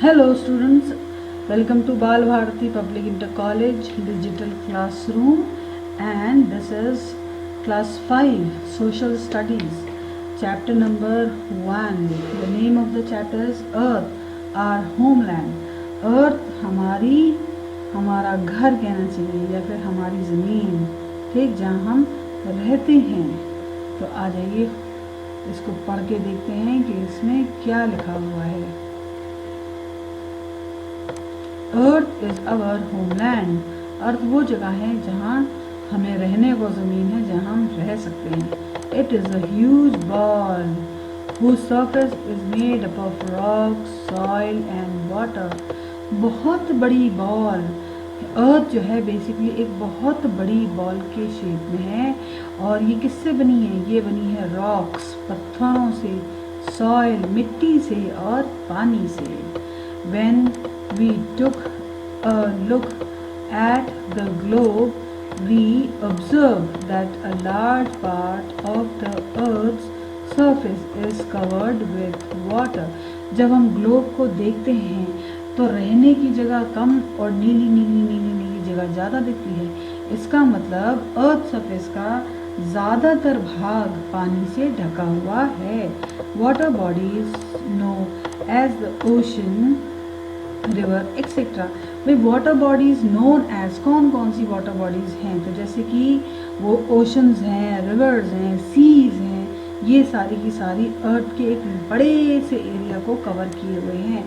Hello students, welcome to Bal Bharati Public Inter College Digital Classroom, and this is class 5 Social Studies, chapter number 1. The name of the chapter is Earth, our homeland. Earth हमारा घर कहना चाहिए या फिर हमारी ज़मीन, ठीक, जहाँ हम रहते हैं। तो आ जाइए इसको पढ़ के देखते हैं कि इसमें क्या लिखा हुआ है। Earth is our homeland. अर्थ वो जगह है जहाँ हमें रहने को ज़मीन है, जहाँ हम रह सकते हैं। It is a huge ball whose surface is made up of rocks, soil and water। बहुत बड़ी बॉल। अर्थ जो है बेसिकली एक बहुत बड़ी बॉल के शेप में है, और ये किससे बनी है? ये बनी है रॉक्स, पत्थरों से, सॉइल, मिट्टी से, और पानी से। When we took a look at the globe, we observed that a large part of the Earth's surface is covered with water। जब हम ग्लोब को देखते हैं तो रहने की जगह कम और नीली जगह ज़्यादा दिखती है। इसका मतलब अर्थ सरफेस का ज़्यादातर भाग पानी से ढका हुआ है। Water bodies know as the ocean, river etcetera. भाई वाटर बॉडीज़ नोन एज कौन सी वाटर बॉडीज़ हैं? तो जैसे कि वो ओशंस हैं, रिवर्स हैं, सीज हैं, ये सारी की सारी अर्थ के एक बड़े से एरिया को कवर किए हुए हैं।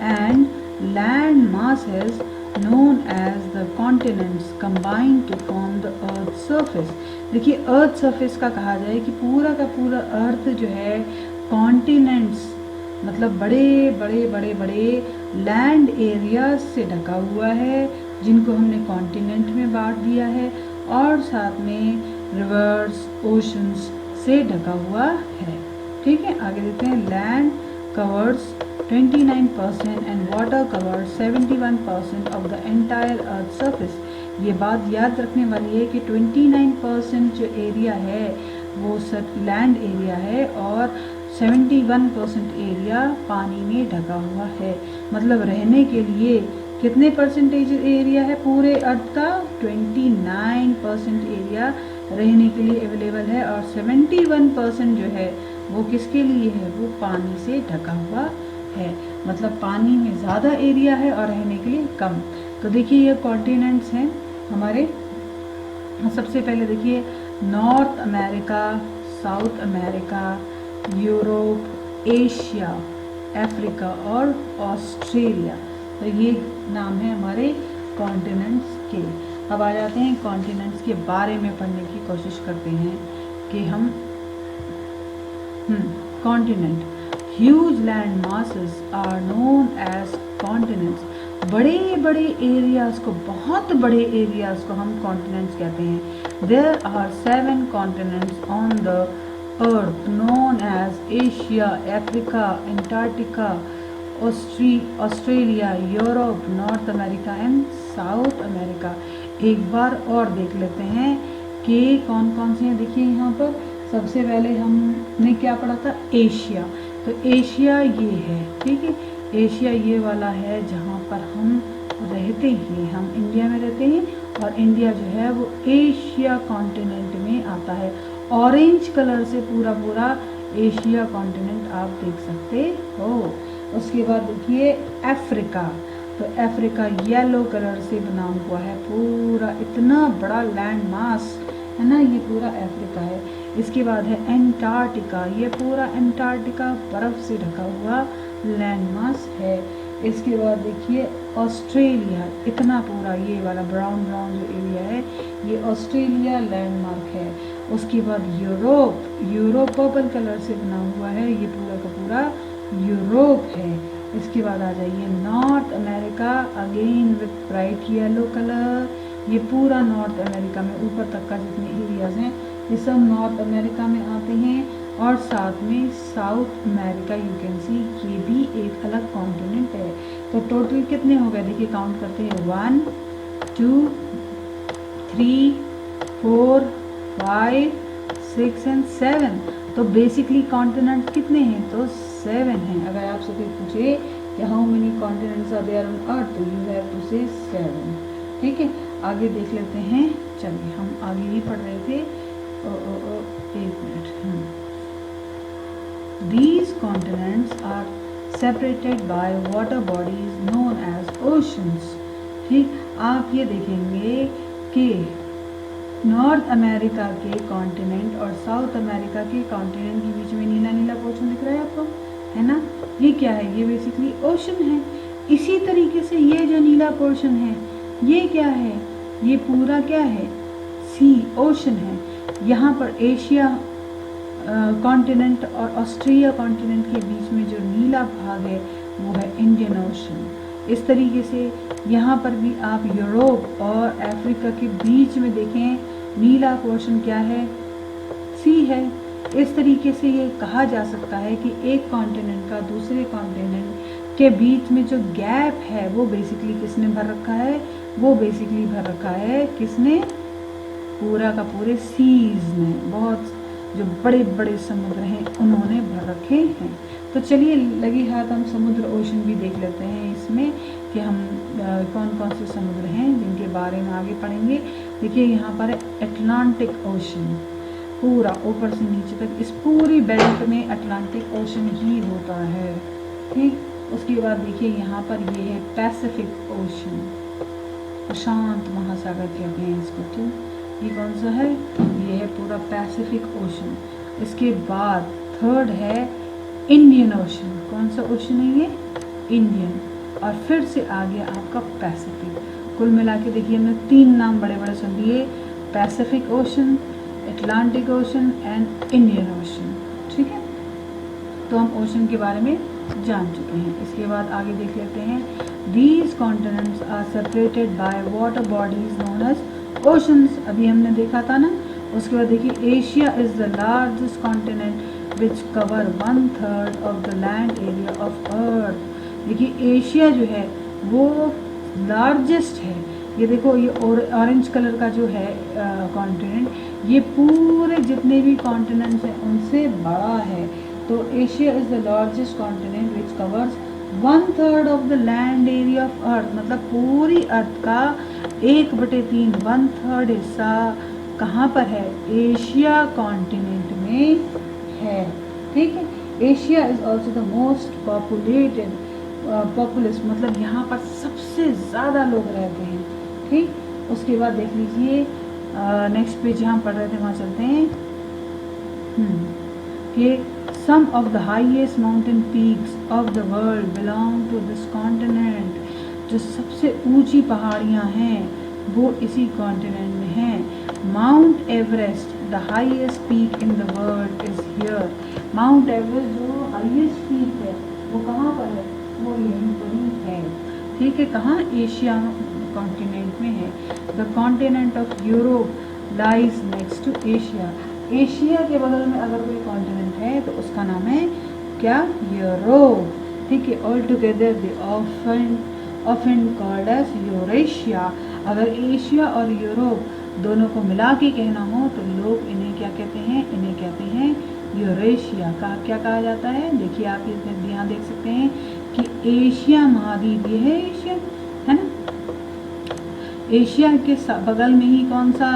And land masses known as the continents combine to form the earth surface। देखिए अर्थ सरफेस का कहा जाए कि पूरा का पूरा अर्थ जो है कॉन्टिनेंट्स, मतलब बड़े लैंड एरिया से ढका हुआ है, जिनको हमने कॉन्टिनेंट में बांट दिया है, और साथ में रिवर्स, ओशंस से ढका हुआ है। ठीक है, आगे देखते हैं। Land covers 29% and water covers 71% of the entire earth surface. ये बात याद रखने वाली है कि 29% जो एरिया है वो लैंड एरिया है, और 71% एरिया पानी में ढका हुआ है। मतलब रहने के लिए कितने परसेंटेज एरिया है पूरे अर्थ का? 29% एरिया रहने के लिए अवेलेबल है, और 71% जो है वो किसके लिए है? वो पानी से ढका हुआ है। मतलब पानी में ज़्यादा एरिया है और रहने के लिए कम। तो देखिए ये कॉन्टिनेंट्स हैं हमारे। सबसे पहले देखिए North America, south America, Europe, Asia, Africa और ऑस्ट्रेलिया। तो ये नाम है हमारे कॉन्टिनेंट्स के। अब आ जाते हैं कॉन्टिनेंट्स के बारे में पढ़ने की कोशिश करते हैं कि हम continent. Huge land masses are known as continents. बड़े एरियाज को, बहुत बड़े एरियाज को हम कॉन्टिनेंट्स कहते हैं। There are 7 continents on the earth known as Asia, Africa, Antarctica, Australia, Europe, North America and South America. एक बार और देख लेते हैं कि कौन कौन से हैं। देखिए यहाँ पर सबसे पहले हमने क्या पढ़ा था? एशिया। तो एशिया ये है, ठीक है, एशिया ये वाला है जहाँ पर हम रहते हैं। हम इंडिया में रहते हैं, और इंडिया जो है वो एशिया कॉन्टिनेंट में आता है। ऑरेंज कलर से पूरा एशिया कॉन्टिनेंट आप देख सकते हो। उसके बाद देखिए अफ्रीका। तो अफ्रीका येलो कलर से बना हुआ है पूरा, इतना बड़ा लैंड मास है ना, ये पूरा अफ्रीका है। इसके बाद है अंटार्कटिका। ये पूरा अंटार्कटिका बर्फ से ढका हुआ लैंड मास है। इसके बाद देखिए ऑस्ट्रेलिया, इतना पूरा ये वाला ब्राउन जो एरिया है ये ऑस्ट्रेलिया लैंडमार्क है। उसके बाद यूरोप पर्पल कलर से बना हुआ है, ये पूरा का पूरा यूरोप है। इसके बाद आ जाइए north America, again with bright yellow colour. ये पूरा नॉर्थ अमेरिका में ऊपर तक का जितने एरियाज हैं ये सब नॉर्थ अमेरिका में आते हैं। और साथ में साउथ अमेरिका, यू कैन सी, ये भी एक अलग कॉन्टिनेंट है। तो टोटल कितने हो गए? देखिए काउंट करते हैं। 1 2 3 4 5 6 एंड 7। तो बेसिकली कॉन्टिनेंट कितने हैं? तो 7 हैं। अगर आपसे कोई पूछे कि how many continents are there on earth, तो यू हैव टू से 7। ठीक है, आगे देख लेते हैं। चलिए हम आगे ही पढ़ रहे थे। एक minute. These continents are separated by water bodies known as oceans। ठीक, आप ये देखेंगे कि नॉर्थ अमेरिका के कॉन्टिनेंट और साउथ अमेरिका के कॉन्टिनेंट के बीच में नीला नीला पोर्शन दिख रहा है आपको, है ना? ये क्या है? ये बेसिकली ओशन है। इसी तरीके से ये जो नीला पोर्शन है ये क्या है? ये पूरा क्या है? सी, ओशन है। यहाँ पर एशिया कॉन्टिनेंट और ऑस्ट्रेलिया कॉन्टिनेंट के बीच में जो नीला भाग है वो है इंडियन ओशन। इस तरीके से यहाँ पर भी आप यूरोप और अफ्रीका के बीच में देखें, नीला पोर्शन क्या है? सी है। इस तरीके से ये कहा जा सकता है कि एक कॉन्टिनेंट का दूसरे कॉन्टिनेंट के बीच में जो गैप है वो बेसिकली किसने भर रखा है? वो बेसिकली भर रखा है किसने? पूरा का पूरे सीज ने, बहुत जो बड़े बड़े समुद्र हैं उन्होंने भर रखे हैं। तो चलिए लगी हाथ हम समुद्र ओशन भी देख लेते हैं इसमें कि हम कौन कौन से समुद्र हैं जिनके बारे में आगे पढ़ेंगे। देखिए यहाँ पर है अटलांटिक ओशन, पूरा ऊपर से नीचे तक इस पूरी बेल्ट में अटलांटिक ओशन ही होता है। ठीक, उसके बाद देखिए यहाँ पर ये है पैसिफिक ओशन, प्रशांत महासागर कहते हैं इसको। ठीक, ये कौन सा है? ये है पूरा पैसिफिक ओशन। इसके बाद थर्ड है इंडियन ओशन। कौन सा ओशन है ये? इंडियन। और फिर से आ गया आपका पैसिफिक। कुल मिला के देखिए हमने 3 नाम बड़े बड़े सुन लिए, Pacific ocean, Atlantic Ocean and Indian ocean. ठीक है, तो हम ओशन के बारे में जान चुके हैं। इसके बाद आगे देख लेते हैं। These continents are separated by water bodies known as oceans, अभी हमने देखा था ना। उसके बाद देखिए Asia is the largest continent which cover 1/3 of the land area of earth. देखिए एशिया जो है वो लार्जेस्ट है। ये देखो ये ऑरेंज कलर का जो है कॉन्टिनेंट, ये पूरे जितने भी कॉन्टिनेंट्स हैं उनसे बड़ा है। तो Asia is the largest continent which covers 1/3 of the land area of अर्थ, मतलब पूरी अर्थ का 1/3 1/3 हिस्सा कहाँ पर है? एशिया कॉन्टिनेंट में है। ठीक है, Asia is also the most populated populace, मतलब यहाँ पर सबसे ज़्यादा लोग रहते हैं। ठीक, उसके बाद देख लीजिए नेक्स्ट पेज जहाँ पढ़ रहे थे वहाँ चलते हैं। कि some of the highest mountain peaks of the world belong to this continent। जो सबसे ऊंची पहाड़ियाँ हैं वो इसी कॉन्टिनेंट में हैं। Mount Everest the highest peak in the world is here. Mount Everest जो हाईएस्ट पीक है वो कहाँ पर है? वो यहीं पर ही है। ठीक है, कहाँ? एशिया कॉन्टिनेंट में है। The continent of Europe lies next to Asia. Asia के बगल में अगर कोई कॉन्टिनेंट है तो उसका नाम है क्या? यूरोप। ठीक है, all together they often called as Eurasia. अगर एशिया और यूरोप दोनों को मिला के कहना हो तो लोग इन्हें क्या कहते हैं? इन्हें कहते हैं यूरेशिया। का क्या कहा जाता है? देखिए आप यहाँ देख सकते हैं कि एशिया महाद्वीप, ये है एशिया, है ना? एशिया के बगल में ही कौन सा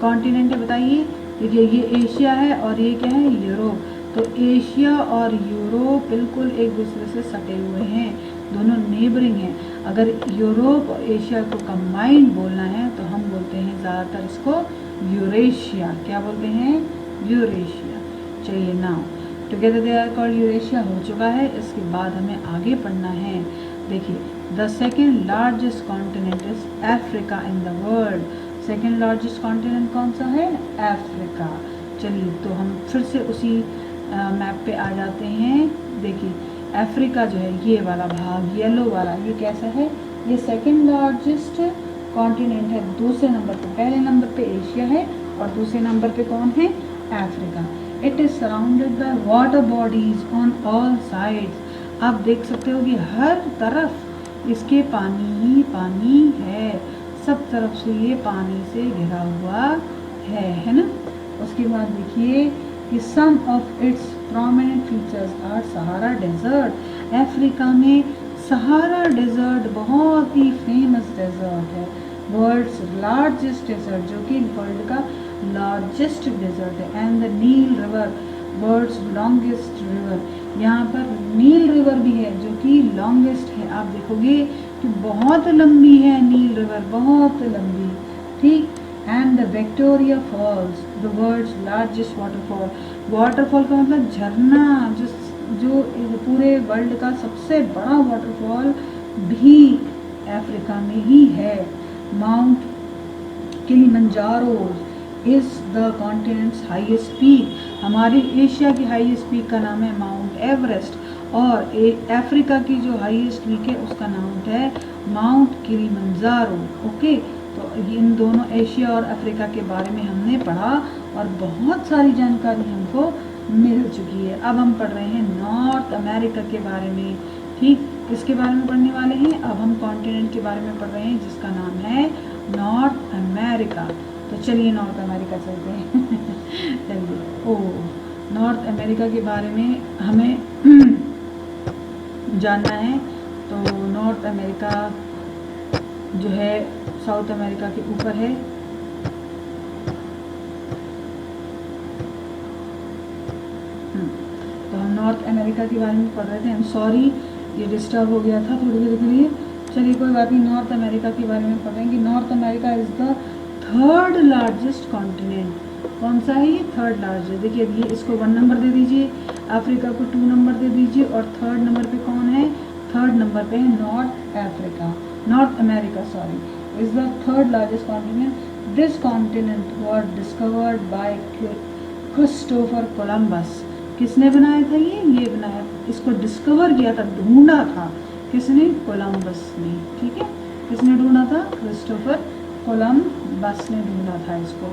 कॉन्टिनेंट है बताइए? देखिए ये एशिया है और ये क्या है? यूरोप। तो एशिया और यूरोप बिल्कुल एक दूसरे से सटे हुए हैं, दोनों नेबरिंग हैं। अगर यूरोप और एशिया को कंबाइंड बोलना है तो हम बोलते हैं ज़्यादातर इसको यूरेशिया। क्या बोलते हैं? यूरेशिया। चलिए now together they are called Eurasia हो चुका है। इसके बाद हमें आगे पढ़ना है। देखिए the second largest continent is Africa in the world. Second largest continent कौन सा है? अफ्रीका। चलिए तो हम फिर से उसी मैप पे आ जाते हैं। देखिए अफ्रीका जो है ये वाला भाग येलो वाला, ये कैसा है? ये सेकेंड लार्जेस्ट कॉन्टिनेंट है। दूसरे नंबर पे, पहले नंबर पे एशिया है और दूसरे नंबर पे कौन है? Africa. It is surrounded by water bodies on all sides. आप देख सकते हो कि हर तरफ इसके पानी ही पानी है, सब तरफ से ये पानी से घिरा हुआ है ना? उसके बाद देखिए कि some of its prominent features are Sahara desert. Africa में सहारा डेजर्ट बहुत ही फेमस डेजर्ट है, वर्ल्ड्स लार्जेस्ट डेजर्ट, जो कि वर्ल्ड का लार्जेस्ट डेजर्ट है। And the Nile river world's longest river, यहाँ पर नील रिवर भी है जो कि लॉन्गेस्ट है। आप देखोगे कि बहुत लंबी है नील रिवर, बहुत लंबी, ठीक। And the Victoria Falls the world's largest waterfall, waterfall का मतलब झरना, जो पूरे वर्ल्ड का सबसे बड़ा वाटरफॉल भी अफ्रीका में ही है। Mount Kilimanjaro is the continents highest peak, हमारी एशिया की हाईएस्ट पीक का नाम है माउंट एवरेस्ट, और अफ्रीका की जो हाईएस्ट पीक है उसका नाम है माउंट किलिमंजारो। ओके, तो इन दोनों एशिया और अफ्रीका के बारे में हमने पढ़ा और बहुत सारी जानकारी हमको मिल चुकी है। अब हम पढ़ रहे हैं नॉर्थ अमेरिका के बारे में, ठीक। किसके बारे में पढ़ने वाले हैं? अब हम कॉन्टिनेंट के बारे में पढ़ रहे हैं जिसका नाम है नॉर्थ अमेरिका। तो चलिए नॉर्थ अमेरिका चलते हैं। चलिए, ओ नॉर्थ अमेरिका के बारे में हमें जानना है। तो नॉर्थ अमेरिका जो है साउथ अमेरिका के ऊपर है। तो हम नॉर्थ अमेरिका के बारे में पढ़ रहे थे। आई एम सॉरी, ये डिस्टर्ब हो गया था थोड़ी देर के लिए। चलिए कोई बात नहीं, नॉर्थ अमेरिका के बारे में पढ़ रहे हैं कि north America is the third largest continent. कौन सा है ये? Third largest. देखिए ये इसको 1 नंबर दे दीजिए, अफ्रीका को 2 नंबर दे दीजिए, और थर्ड नंबर पे कौन है? थर्ड नंबर पे है north America sorry, is the third largest continent. This continent was discovered by Christopher Columbus. किसने बनाया था ये बनाया, इसको डिस्कवर किया था, ढूंढा था किसने? कोलंबस ने, ठीक है। किसने ढूंढा था? क्रिस्टोफर कोलंबस ने ढूंढा था इसको।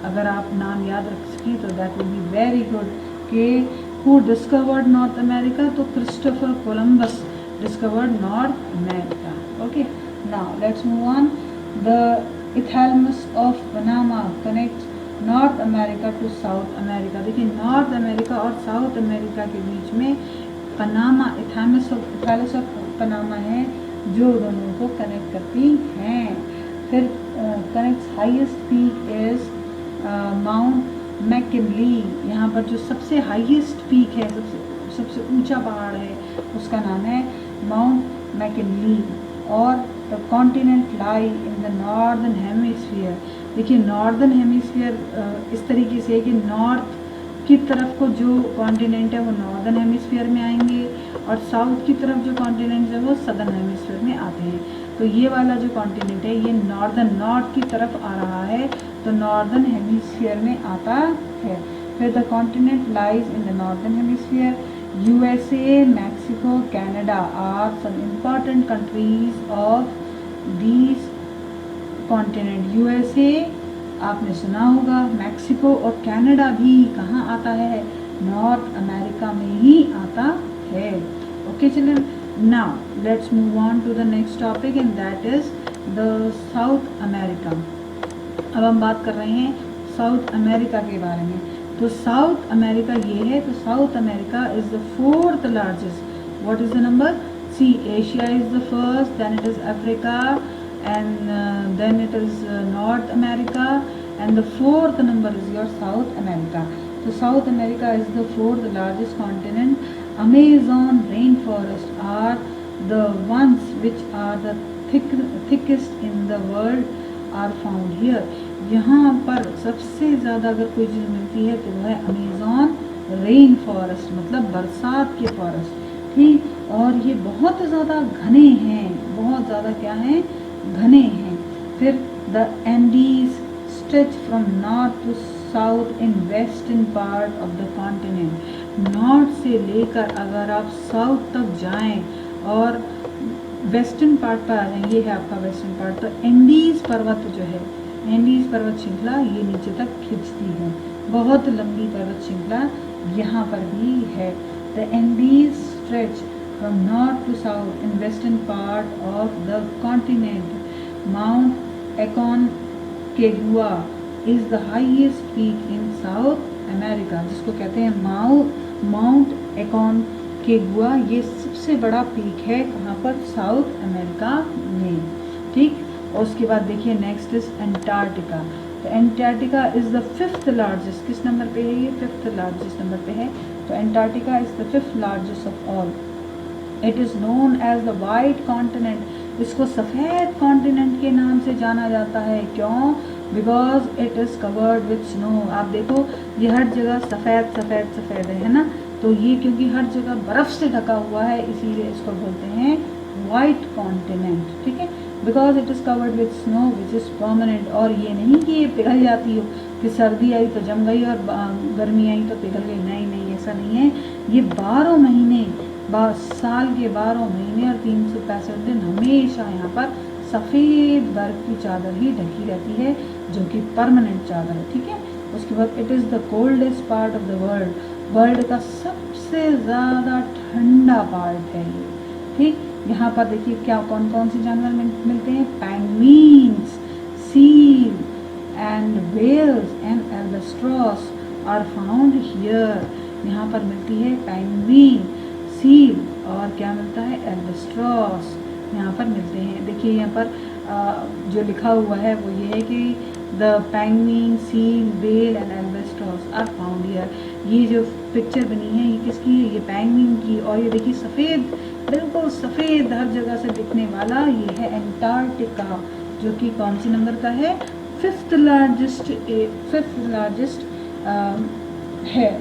अगर आप नाम याद रख सकें तो that will be very good. कि हु डिस्कवर्ड नॉर्थ अमेरिका? तो Christopher Columbus discovered North America. Okay, now let's move on. The isthmus of Panama connects North America to South America. देखिए नॉर्थ अमेरिका और South America के बीच में Panama, इथैलमस of Panama है जो दोनों को कनेक्ट करती हैं। फिर connects highest peak is mount McKinley. यहाँ पर जो सबसे हाईएस्ट पीक है, सबसे ऊंचा पहाड़ है, उसका नाम है माउंट मैकिनली। और the continent lie in the northern hemisphere. देखिए नॉर्दर्न हेमिस्फीयर इस तरीके से है कि नॉर्थ की तरफ को जो कॉन्टिनेंट है वो नॉर्दर्न हेमिस्फीयर में आएंगे, और साउथ की तरफ जो कॉन्टिनेंट है वो सदर्न हेमिस्फीयर में आते हैं। तो ये वाला जो कॉन्टिनेंट है ये नॉर्थ की तरफ आ रहा है, तो नॉर्दर्न हेमिस्फीयर में आता है। फिर the continent lies in the northern hemisphere. USA, Mexico, Canada are some important countries of these continent. USA आपने सुना होगा, मैक्सिको और कनाडा भी कहाँ आता है? नॉर्थ अमेरिका में ही आता है। ओके चलिए, now let's move on to the next topic and that is the South America. अब हम बात कर रहे हैं साउथ अमेरिका के बारे में। तो साउथ अमेरिका ये है, तो South America is the 4th largest. What is the number? See, Asia is the first, then it is Africa, and then it is North America, and the 4th number is your South America. So South America is the 4th largest continent. Amazon rainforest are the ones which are the thickest in the world are found here. यहाँ पर सबसे ज़्यादा अगर कोई चीज़ मिलती है तो वह है अमेज़न रेन फॉरेस्ट, मतलब बरसात के फॉरेस्ट, ठीक। और ये बहुत ज़्यादा घने हैं, बहुत ज़्यादा क्या हैं? घने हैं। फिर the Andes stretch from north to south in western part of the continent. North से लेकर अगर आप साउथ तक जाएं और वेस्टर्न पार्ट पर आ जाएं, ये है आपका वेस्टर्न पार्ट, तो एंडीज पर्वत जो है, एंडीज पर्वत श्रृंखला ये नीचे तक खिंचती है। बहुत लंबी पर्वत श्रृंखला यहाँ पर भी है। The Andes stretch from north to south in western part of the continent. Mount Aconcagua is the highest peak in South America, जिसको कहते हैं माउंट एकोनकेगुआ। ये सबसे सबसे बड़ा पीक है कहाँ पर, साउथ अमेरिका में, ठीक। और उसके बाद देखिए नेक्स्ट इज एंटार्क्टिका। तो Antarctica is the 5th largest, किस नंबर पे है ये, 5th लार्जेस्ट नंबर पे है। तो Antarctica is the 5th largest of all. It is known as the white continent, इसको सफ़ेद कॉन्टिनेंट के नाम से जाना जाता है। क्यों, because it is covered with snow. आप देखो ये हर जगह सफ़ेद सफ़ेद सफ़ेद है ना, तो ये क्योंकि हर जगह बर्फ़ से ढका हुआ है इसीलिए इसको बोलते हैं वाइट कॉन्टिनेंट, ठीक है। Because it is covered with snow which is permanent. और ये नहीं कि ये पिघल जाती हो कि सर्दी आई तो जम गई और गर्मी आई तो पिघल गई, नहीं नहीं, ऐसा नहीं है। ये 12 महीने, साल के 12 महीने और 365 दिन हमेशा यहाँ पर सफ़ेद बर्फ की चादर ही ढकी रहती है, जो कि परमानेंट चादर है, ठीक है। उसके बाद it is the coldest part of the world, world का सबसे ज़्यादा ठंडा पार्ट है ये, ठीक। यहाँ पर देखिए क्या कौन कौन से जानवर मिलते हैं, penguins, seal and whales and albatross are found here. यहाँ पर मिलती है पेंगुइन, सील और क्या मिलता है, एल्बाट्रॉस यहाँ पर मिलते हैं। देखिए यहाँ पर जो लिखा हुआ है वो ये है कि the penguin, seal, whale and albatross are found here. ये जो पिक्चर बनी है ये किसकी है, ये पेंगुइन की। और ये देखिए सफ़ेद, बिल्कुल सफ़ेद हर जगह से दिखने वाला ये है एंटार्क्टिका, जो कि कौन सी नंबर का है, 5th लार्जेस्ट है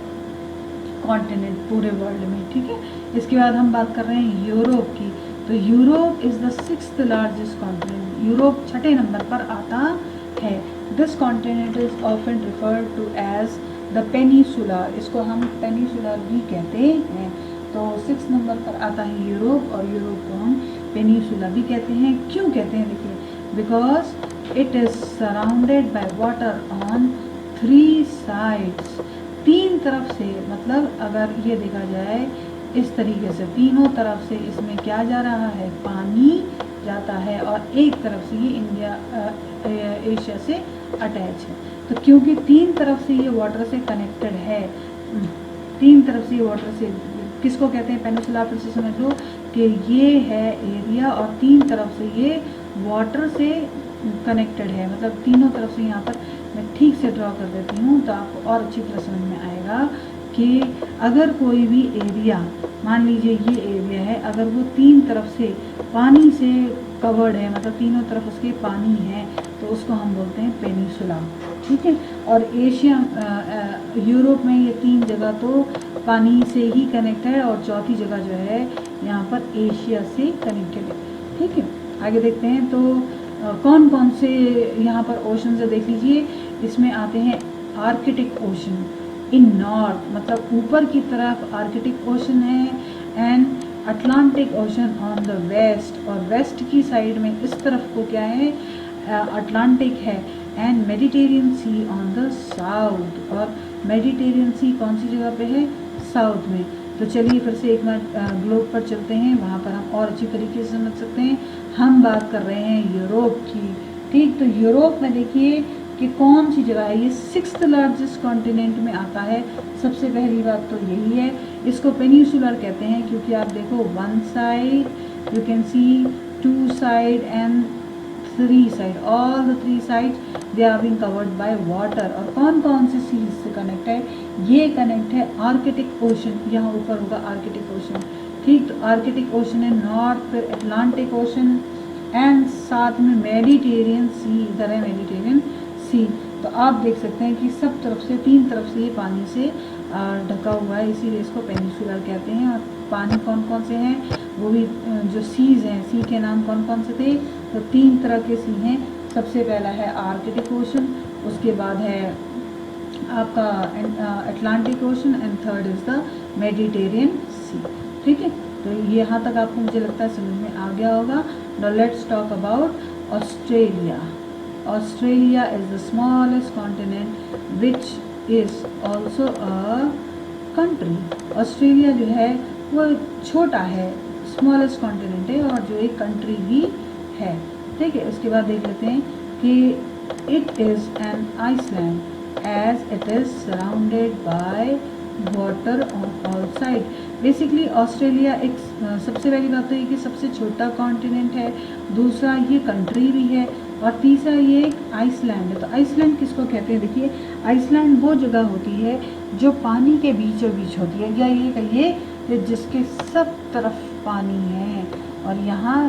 कॉन्टिनेंट पूरे वर्ल्ड में, ठीक है। इसके बाद हम बात कर रहे हैं यूरोप की। तो Europe is the 6th largest continent, Europe 6ठे नंबर पर आता है। This continent is often referred to as the peninsula, इसको हम पेनिसुला भी कहते हैं। तो 6 नंबर पर आता है यूरोप, और यूरोप को हम पेनिसुला भी कहते हैं। क्यों कहते हैं, देखिए, because it is surrounded by water on 3 sides, 3 तरफ से, मतलब अगर ये देखा जाए इस तरीके से, तीनों तरफ से इसमें क्या जा रहा है, पानी जाता है, और एक तरफ से ये इंडिया एशिया से अटैच है। तो क्योंकि 3 तरफ से ये वाटर से कनेक्टेड है, 3 तरफ से ये वाटर से, किसको कहते हैं पेनिसुला, फिर से समझ लो कि ये है एरिया और 3 तरफ से ये वाटर से कनेक्टेड है, मतलब तीनों तरफ से। यहाँ पर मैं ठीक से ड्रॉ कर देती हूँ तो आपको और अच्छी तरह समझ में आएगा कि अगर कोई भी एरिया, मान लीजिए ये एरिया है, अगर वो 3 तरफ से पानी से कवर्ड है, मतलब तीनों तरफ उसके पानी है, तो उसको हम बोलते हैं पेनिसुला, ठीक है। और एशिया, यूरोप में ये 3 जगह तो पानी से ही कनेक्ट है, और चौथी जगह जो है यहाँ पर एशिया से कनेक्टेड है, ठीक है। आगे देखते हैं तो कौन कौन से यहाँ पर ओशन से देख लीजिए। इसमें आते हैं आर्कटिक ओशन इन नॉर्थ, मतलब ऊपर की तरफ आर्कटिक ओशन है, and Atlantic Ocean on the west, और वेस्ट की साइड में इस तरफ को क्या है, अटलांटिक है, and Mediterranean Sea on the south, और मेडिटेरियन सी कौन सी जगह पे है, साउथ में। तो चलिए फिर से एक बार ग्लोब पर चलते हैं, वहाँ पर हम और अच्छी तरीके से समझ सकते हैं। हम बात कर रहे हैं यूरोप की, ठीक। तो यूरोप में देखिए कि कौन सी जगह है, ये 6th लार्जेस्ट कॉन्टिनेंट में आता है। सबसे पहली बात तो यही है, इसको पेनिसुलर कहते हैं क्योंकि आप देखो 1 side you can see, 2 side and 3 side, all the 3 sides they are being covered by water. और कौन कौन से सीज से कनेक्ट है, ये कनेक्ट है आर्कटिक ओशन, यहाँ ऊपर होगा आर्कटिक ओशन, ठीक। तो आर्कटिक ओशन है नॉर्थ, फिर अटलांटिक ओशन, एंड साथ में मेडिटेरियन सी, इधर है मेडिटेरियन सी। तो आप देख सकते हैं कि सब तरफ से, 3 तरफ से ये पानी से ढका हुआ है, इसीलिए इसको पेनिसुलर कहते हैं। और पानी कौन कौन से हैं, वो भी जो सीज हैं, सी के नाम कौन कौन से थे, तो 3 तरह के सी हैं। सबसे पहला है आर्कटिक ओशन, उसके बाद है आपका Atlantic Ocean, and third is the Mediterranean sea, ठीक है। तो ये यहाँ तक आपको मुझे लगता है समझ में आ गया होगा। Now let's talk about Australia. Australia is the smallest continent which is also a country. Australia जो है वो छोटा है, स्मॉलेस्ट कॉन्टिनेंट है, और जो एक कंट्री भी है, ठीक है। उसके बाद देख लेते हैं कि it is an island as it is surrounded by water on all side. Basically Australia एक सबसे पहली बात तो ये कि सबसे छोटा कॉन्टिनेंट है, दूसरा ये कंट्री भी है, और तीसरा ये एक आइसलैंड है। तो आइसलैंड किसको कहते हैं? देखिए, आइसलैंड वो जगह होती है जो पानी के बीचों बीच होती है, या ये कहिए कि जिसके सब तरफ पानी है, और यहाँ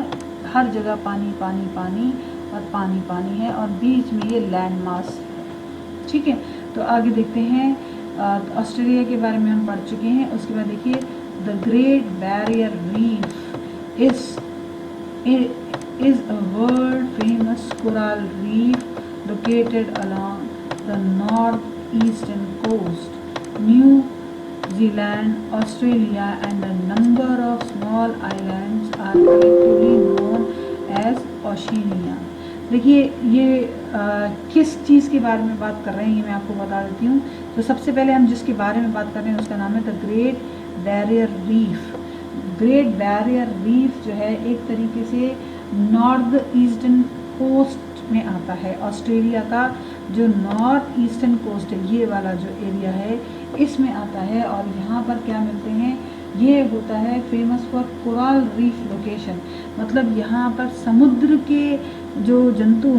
हर जगह पानी पानी पानी और पानी पानी है, और बीच में ये लैंड मास है। ठीक है, तो आगे देखते हैं। ऑस्ट्रेलिया के बारे में हम पढ़ चुके हैं। उसके बाद देखिए, the great barrier reef is a world famous coral reef located along the northeastern coast. New Zealand, Australia and a number of small islands are collectively known as Oceania. देखिए, ये किस चीज़ के बारे में बात कर रहे हैं ये मैं आपको बता देती हूँ। तो सबसे पहले हम जिसके बारे में बात कर रहे हैं उसका नाम है the great barrier reef. Great barrier reef जो है एक तरीके से नॉर्थ ईस्टर्न कोस्ट में आता है। ऑस्ट्रेलिया का जो नॉर्थ ईस्टर्न कोस्ट है, ये वाला जो एरिया है, इसमें आता है। और यहाँ पर क्या मिलते हैं? ये होता है famous for coral reef location, मतलब यहाँ पर समुद्र के जो जंतु